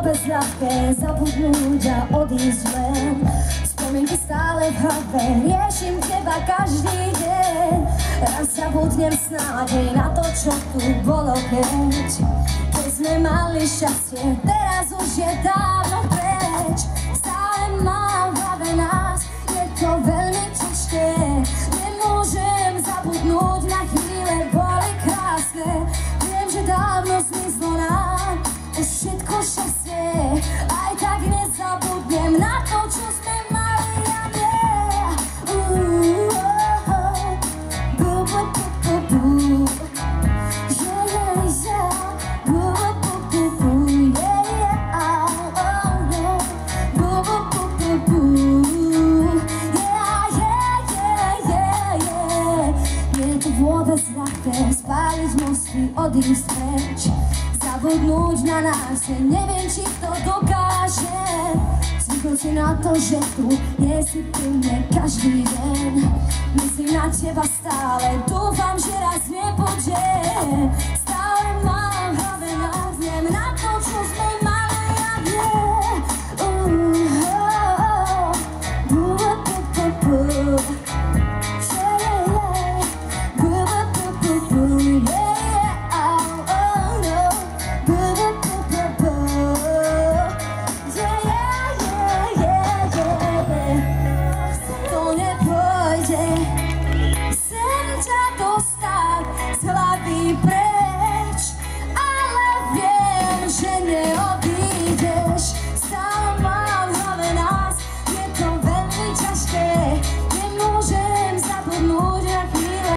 vôbec ľahké zabudnúť a odísť len. Spomienky stále v hlave, riešim teba každý deň. Raz zabudnem snáď na to, čo tu bolo keď sme mali šťastie, teraz už je dávno preč. Stále mám v hlave nás, je to veľmi ťažké. Nemôžem zabudnúť na chvíle, boli krásne. Viem, že dávno zmizlo nám už všetko šťastie. Aj tak nezabudnem na to, čo sme mali a nie. Vôbec ľahké spáliť mosty, odísť preč, zabudnúť na nás, neviem, či to dokáže. Zvykol si na to, že tu nie si pri mne každý deň. Myslím na teba stále, dúfam, že raz nebude.